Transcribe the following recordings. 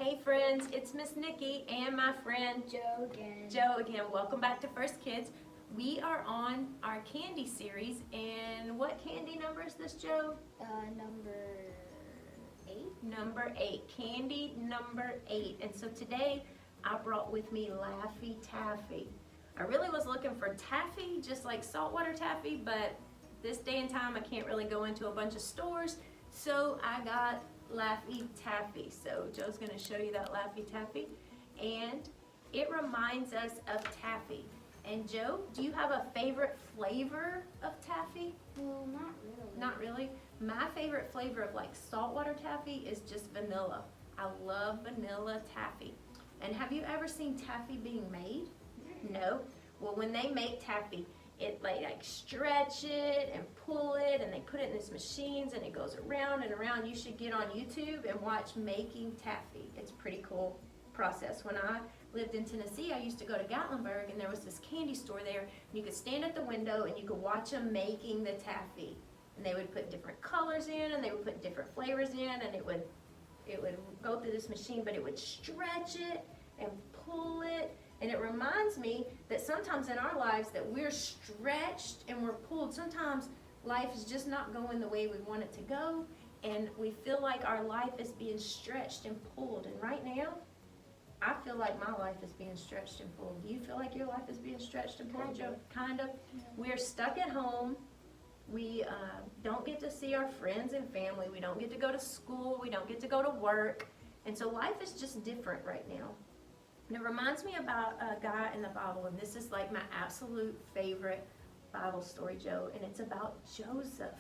Hey friends, it's Miss Nikki and my friend Joe again. Welcome back to First Kids. We are on our candy series, and what candy number is this, Joe? Number 8. Number 8. Candy number 8. And so today I brought with me Laffy Taffy. I really was looking for taffy, just like saltwater taffy, but this day and time I can't really go into a bunch of stores, so I got Laffy Taffy. So Joe's going to show you that Laffy Taffy, and it reminds us of taffy. And Joe, do you have a favorite flavor of taffy? Well, not really. Not really. My favorite flavor of like saltwater taffy is just vanilla. I love vanilla taffy. And have you ever seen taffy being made? No. Well, when they make taffy, it like stretch it and pull it, and they put it in these machines, and it goes around and around. You should get on YouTube and watch making taffy. It's a pretty cool process. When I lived in Tennessee, I used to go to Gatlinburg, and there was this candy store there, and you could stand at the window and you could watch them making the taffy. And they would put different colors in, and they would put different flavors in, and it would go through this machine, but it would stretch it and pull it. And it reminds me that sometimes in our lives that we're stretched and we're pulled. Sometimes life is just not going the way we want it to go, and we feel like our life is being stretched and pulled. And right now, I feel like my life is being stretched and pulled. Do you feel like your life is being stretched and pulled, Joe? Kind of. Yeah. We're stuck at home. We don't get to see our friends and family. We don't get to go to school. We don't get to go to work. And so life is just different right now. And it reminds me about a guy in the Bible, and this is like my absolute favorite Bible story, Joe, and it's about Joseph.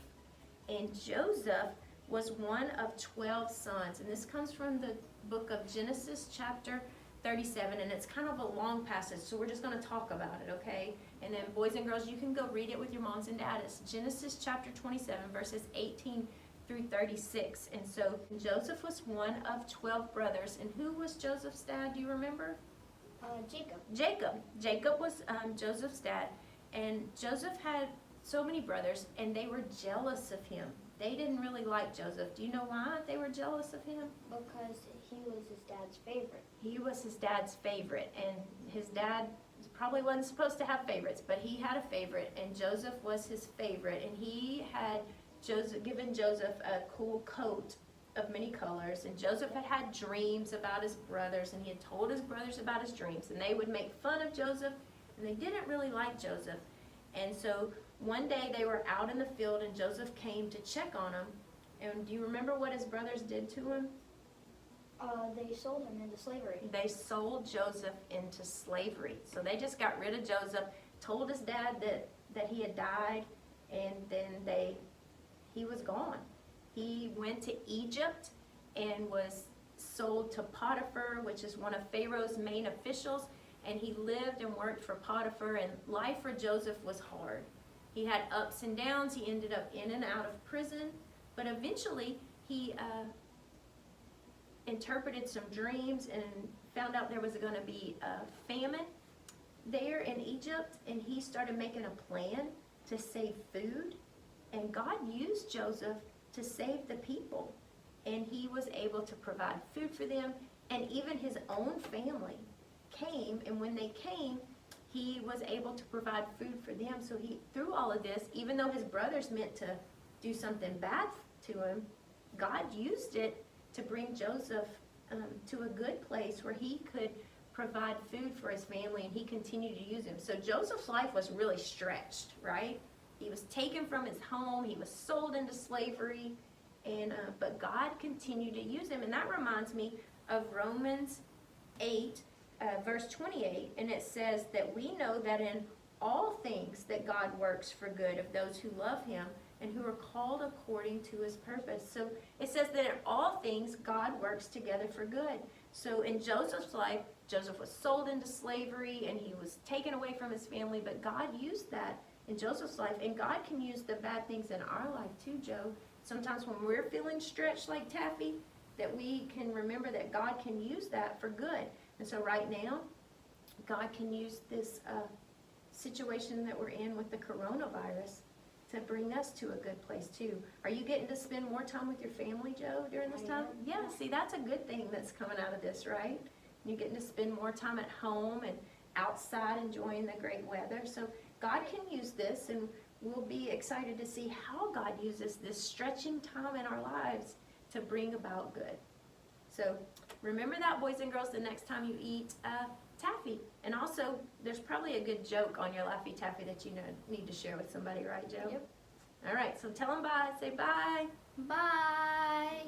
And Joseph was one of 12 sons, and this comes from the book of Genesis chapter 37, and it's kind of a long passage, so we're just going to talk about it, okay? And then boys and girls, you can go read it with your moms and dads. Genesis chapter 27, verses 18 through 36. And so Joseph was one of 12 brothers. And who was Joseph's dad? Do you remember? Jacob. Jacob was Joseph's dad. And Joseph had so many brothers, and they were jealous of him. They didn't really like Joseph. Do you know why they were jealous of him? Because he was his dad's favorite. He was his dad's favorite, and his dad probably wasn't supposed to have favorites, but he had a favorite, and Joseph was his favorite. And he had given Joseph a cool coat of many colors, and Joseph had dreams about his brothers, and he had told his brothers about his dreams, and they would make fun of Joseph, and they didn't really like Joseph. And so one day they were out in the field, and Joseph came to check on him. And do you remember what his brothers did to him? They sold him into slavery. They sold Joseph into slavery. So they just got rid of Joseph, told his dad that he had died, and then he was gone. He went to Egypt and was sold to Potiphar, which is one of Pharaoh's main officials, and he lived and worked for Potiphar, and life for Joseph was hard. He had ups and downs. He ended up in and out of prison, but eventually he interpreted some dreams and found out there was going to be a famine there in Egypt, and he started making a plan to save food. And God used Joseph to save the people, and he was able to provide food for them, and even his own family came, and when they came, he was able to provide food for them. So he, through all of this, even though his brothers meant to do something bad to him, God used it to bring Joseph to a good place where he could provide food for his family, and he continued to use him. So Joseph's life was really stretched, right? He was taken from his home. He was sold into slavery, and but God continued to use him. And that reminds me of Romans 8, verse 28, and it says that we know that in all things that God works for good of those who love him and who are called according to his purpose. So it says that in all things God works together for good. So in Joseph's life, Joseph was sold into slavery, and he was taken away from his family, but God used that in Joseph's life, and God can use the bad things in our life too, Joe. Sometimes when we're feeling stretched like taffy, that we can remember that God can use that for good. And so right now, God can use this situation that we're in with the coronavirus to bring us to a good place too. Are you getting to spend more time with your family, Joe, during this time? Yeah, see, that's a good thing that's coming out of this, right? You're getting to spend more time at home and outside enjoying the great weather. So God can use this, and we'll be excited to see how God uses this stretching time in our lives to bring about good. So remember that, boys and girls, the next time you eat taffy. And also, there's probably a good joke on your Laffy Taffy that you need to share with somebody, right, Joe? Yep. All right, so tell them bye. Say bye. Bye.